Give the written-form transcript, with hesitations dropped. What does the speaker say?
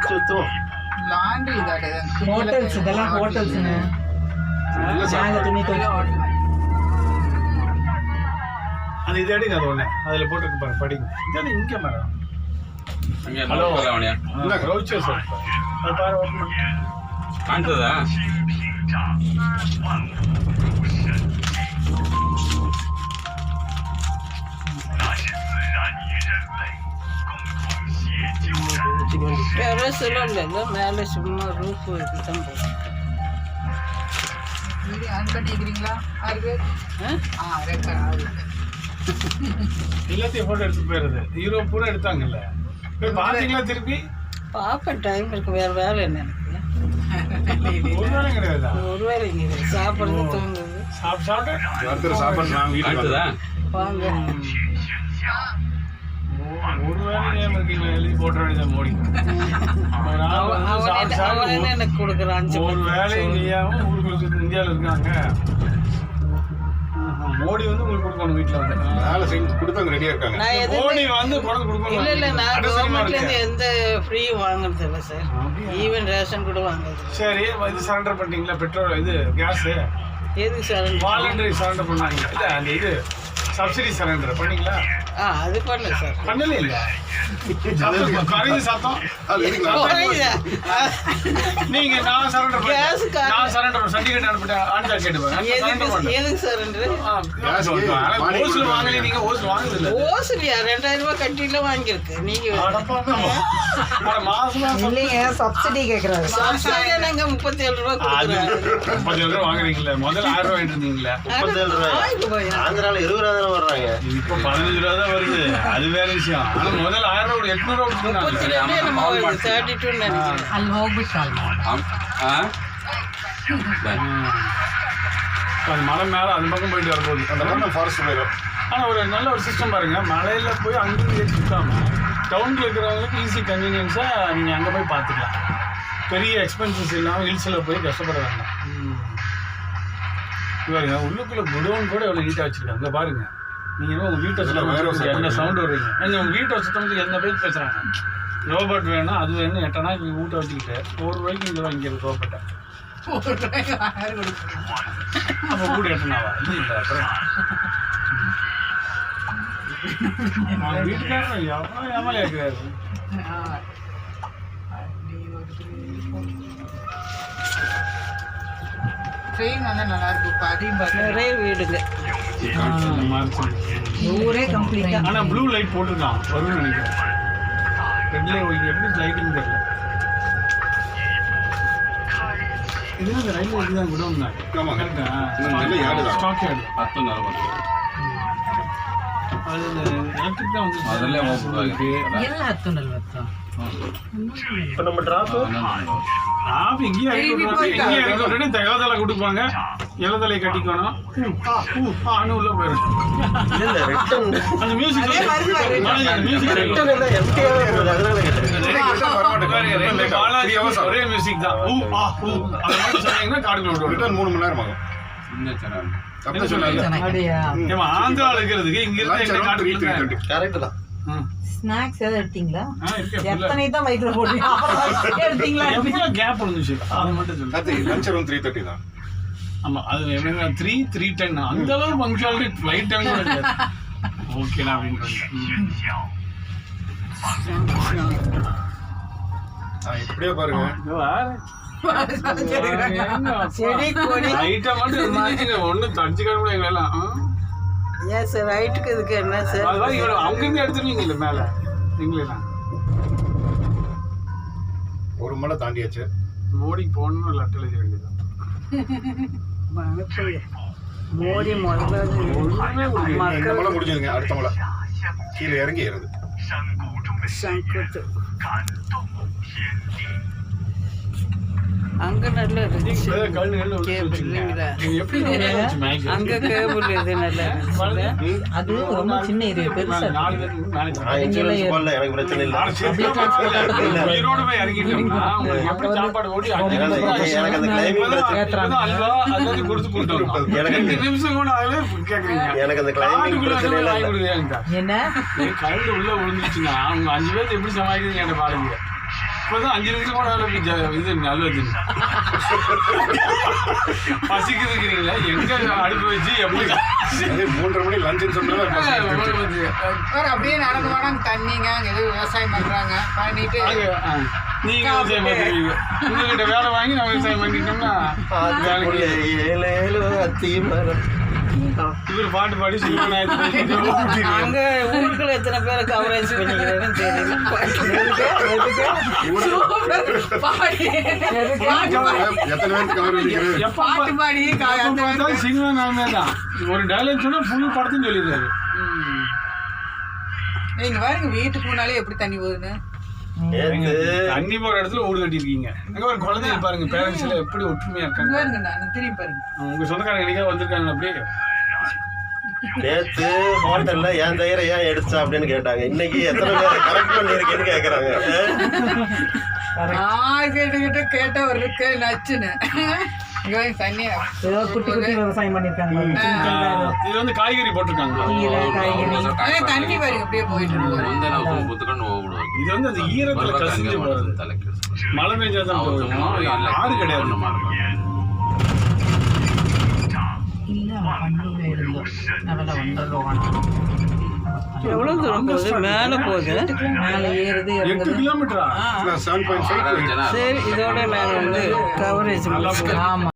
சுத்தும் laundry இதாட்டே hotels இதெல்லாம் ஹோட்டல்ஸ்ங்க நாங்க துணி துவைக்க அது இது எடுங்க அது ஒண்ணு அதுல போட்டுருக்கு பாருங்க படிங்க இது இங்க மேடம் ஹலோ இல்ல க்ரௌச்சர் சார் அது பாரு ஓபன் காண்றதா டெரஸ்ல இல்ல மேல சும்மா ரூஃப் தான் போட்டு வீடியோ ஆன் பண்ணிக்கிறீங்களா 6 பேர் ரெக்கார்ட் எல்லாத்தையும் போட்டோ எடுத்து போயிருது ஹீரோ பூரா எடுத்தாங்கல்ல போய் பாத்தீங்களா திருப்பி பாப்பேன் டைம் இருக்கு வேற வேலை என்ன எனக்கு ஒரு வேலை கிடையாதா ஒரு வேலை இங்கே சாப்பிட்றது தூங்குது சாப்பிட்டு சாப்பாடு நான் வீட்டுல வாங்க ஒரு வேலை நேம் இருக்கீங்களா எழுதி போட்ட வேண்டியதான் மோடி அவன் என்ன எனக்கு கொடுக்குறான் ஒரு வேலை செய்யாம உங்களுக்கு இந்தியாவில் இருக்காங்க மோடி வந்து உங்களுக்கு கொடுக்கணும் வீட்டுல வந்து வேலை செஞ்சு கொடுத்தாங்க ரெடியா இருக்காங்க மோடி வந்து கொண்டு கொடுக்கணும் இல்ல நான் கவர்மெண்ட்ல இருந்து எந்த ஃப்ரீ வாங்குறது இல்லை சார் ஈவன் ரேஷன் கூட வாங்குறது சரி இது சரண்டர் பண்ணிட்டீங்களா பெட்ரோல் இது கேஸ் எதுக்கு சார் வாலண்டரி சரண்டர் பண்ணாங்க இல்ல அந்த இது சப்சிடி சரண்டர் பண்ணீங்களா அது பண்ணல சார் பண்ணல இல்ல கரைஞ்சு சத்தம் நீங்க நான் சரண்டர் நான் சரண்டர் சர்டிஃபிகேட் அனுப்பிட்டேன் ஆன்சர் கேட்டுப்பேன் எதுக்கு சார் ஓஸ்ல வாங்கல நீங்க ஓஸ்ல வாங்குது இல்ல ஓஸ்லியா 2000 ரூபாய் கட்டில வாங்கிருக்கு நீங்க மாசமா இல்லைங்க சப்சிடி கேக்குறாரு சப்சிடி நாங்க 37 ரூபாய் கொடுக்குறாங்க 37 ரூபாய் வாங்குறீங்களா முதல்ல 1000 ரூபாய் இருந்தீங்களா 37 ரூபாய் ஆந்திரால 20 ரூபாய் வர்றாங்க இப்போ 15 ரூபாய் தான் வருது அது வேற விஷயம் ஆனா முதல்ல 1000 ரூபாய் 800 ரூபாய் கொடுத்தாங்க 32 நினைக்கிறேன் ಅಲ್ಲಿ ಹೋಗ್ಬಿಟ್ಟಲ್ಲ அது மலை மேலே அந்த பக்கம் போயிட்டு வரப்போகுது அந்த பக்கம் ஃபாரஸ்ட் போயிடும் ஆனால் ஒரு நல்ல ஒரு சிஸ்டம் பாருங்க மலையில் போய் அங்கேயும் ஏற்றிக்காம டவுனில் இருக்கிறவங்களுக்கு ஈஸி கன்வீனியன்ஸாக நீங்கள் அங்கே போய் பார்த்துக்கலாம் பெரிய எக்ஸ்பென்சஸ் இல்லாமல் ஹில்ஸில் போய் கஷ்டப்பட வேண்டாம் பாருங்க உள்ளுக்குள்ளே குடோன் கூட எவ்வளோ நீட்டாக வச்சுருக்காங்க அங்கே பாருங்க நீங்கள் உங்கள் வீட்டை சுத்தம் என்ன சவுண்டு வருவீங்க நீங்கள் உங்கள் வீட்டை சுத்தம் என்ன பேர் பேசுகிறாங்க ரோபோட் வேணும் அது வேணும் 8 நாளைக்கு நீங்கள் வீட்டை வச்சுக்கிட்டு 1 ரூபாய்க்கு இங்கே வாங்கிக்கிறது ரோபோட்டை அப்போ கூட 8 நாவா இல்லை அப்புறம் வீட்டுக்காரன் எவ்வளோ ஏமாலியா இருக்கிறாரு ட்ரெயின் வந்தால் நல்லா இருக்கும் அதையும் நிறைய வீடுங்க ஊரே கம்ப்ளீட்டா ஆனா ப்ளூ லைட் போட்டுருக்கான் வரும்னு நினைக்கிறேன் ரெட் லைட் எப்படி லைட்டிங் தெரியல இது இந்த ரயில்வே இதுதான் குடோன் தான் ஸ்டாக் யார்டு அது எலக்ட்ரிக் தான் வந்து முதல்ல ಎಲ್ಲ ಹತ್ತುನಲ್ವತ್ತು இப்போ நம்ம டிராப் இங்கேயே இறக்கி தகவலை கொடுப்பாங்க இலதலை கட்டிக்கணும் ஆனு உள்ள போயிடும் அந்த மியூசிக் ஒரே மியூசிக் தான் சொன்னீங்கன்னா காடுக்குள்ள ரிட்டர்ன் 3 மணி நேரம் ஆகும் ஆந்திராவில் இருக்கிறதுக்கு இங்க இருந்து கரெக்ட் தான் ஸ்நாக்ஸ் ஏதாவது எடுத்தீங்களா எத்தனை தான் வயிற்றுல போட்டீங்க எடுத்தீங்களா எவ்வளோ கேப் இருந்துச்சு அது மட்டும் சொல்லு லஞ்ச் அரௌண்ட் 3:30 தான் ஆமா அது எப்படின்னா 3:10 அந்த அளவு பங்க்சுவாலிட்டி ஃப்ளைட் டைம் கூட இல்லை ஓகேடா அப்படின்னு இப்படியே பாருங்க லைட்டா மட்டும் இருந்துச்சுங்க ஒன்றும் தடிச்சுக்கார கூட எங்களெல்லாம் ஏன் சார் ரைட்டுக்கு இதுக்கு என்ன சார் அதுதான் அங்கிருந்து எடுத்துருவீங்க இல்லை மேலே நீங்களேலாம் 1 மலை தாண்டியாச்சு மோடி போகணும்னு ஒரு லெட்டர் எழுத வேண்டியதான் மோடி இந்த மலை முடிஞ்சதுங்க அடுத்த மலை கீழே இறங்கி ஏறுது சங்குத்து அங்கே நல்லா இருந்துச்சு இல்லைங்களா எப்படி மேக்ஸ் அங்கே கேபிள் இது நல்லா இருந்துச்சு அது ரொம்ப சின்ன ஏரியா பெருசா 4 பேருக்கு மேனேஜ் எனக்கு பிரச்சனை இல்லை ஈரோடு போய் இறங்கிட்டோம்னா உங்களுக்கு எப்படி சாப்பாடு ஓடி எனக்கு அந்த கிளைமிங் பிரச்சனை அல்வா அதாவது கொடுத்து கொடுத்தோம் எனக்கு 2 நிமிஷம் கூட ஆகல கேட்குறீங்க எனக்கு அந்த கிளைமிங் பிரச்சனை இல்லை என்ன கரண்ட் உள்ள விழுந்துச்சுன்னா அவங்க 5 பேருக்கு எப்படி சமாளிக்கிறீங்க என்ன பாருங்க இப்போதான் 5 நிமிஷம் கூட இது நல்லது பசிக்குதுக்கிறீங்களா எங்க அடுப்பு வச்சு எப்படி 3:30 மணி லஞ்சுன்னு சொன்னா அப்படியே நடந்து போனாங்க தண்ணிங்க அங்கே எதுவும் விவசாயம் பண்ணுறாங்க பண்ணிட்டு நீங்க விவசாயம் பண்ணுவீங்க உங்ககிட்ட வேலை வாங்கி நான் விவசாயம் பண்ணிட்டோம்னா இவர் பாட்டு பாடி அங்கே ஊருக்குள்ள எத்தனை பேரை கவரேஜ் பண்ணிக்கிறேன்னு தெரியல எத்தனை பேருக்கு கவர் பண்ணிக்கிறேன் பாட்டு பாடி சினிமா நாமே தான் ஒரு டைலாக் சொன்னா ஃபுல் படத்தையும் சொல்லிடுறாரு நீங்க பாருங்க வீட்டுக்கு முன்னாலே எப்படி தண்ணி போகுதுன்னு தண்ணி போற இடத்துல ஓடு கட்டிருக்கீங்க அங்க ஒரு குழந்தைங்க பாருங்க பேரண்ட்ஸ்ல எப்படி ஒற்றுமையா இருக்காங்க பாருங்க நான் திரும்பி பாருங்க உங்க சொந்தக்காரங்க என்னைக்கா வந்திருக்காங்க அப்படியே நேத்து ஹோட்டல்ல என் தயிரை ஏன் எடுத்தா அப்படின்னு கேட்டாங்க இன்னைக்கு எத்தனை பேரை கரெக்ட் பண்ணிருக்கேன்னு கேக்குறாங்க கேட்டுக்கிட்டு கேட்ட ஒரு இருக்கு நச்சுன்னு இங்க வந்து தண்ணியா ஏதோ குட்டி குட்டி விவசாயம் பண்ணிருக்காங்க இது வந்து காய்கறி போட்டிருக்காங்க கீரை காய்கறி தண்ணி பாருங்க அப்படியே போயிட்டு இருக்கு இது வந்து அந்த ஈரத்துல கசிஞ்சு போறது மழை பெஞ்சாதான் போகுது ஆறு கிடையாது இல்ல பண்ணி இருந்தோம் நல்லா வண்டர்லோ எவ்வளோ தூரம் போகுது மேலே போகுது மேலே ஏறுது 8 கிலோமீட்டரா 7.5 சரி இதோட நாங்கள் வந்து கவரேஜ் ஆமா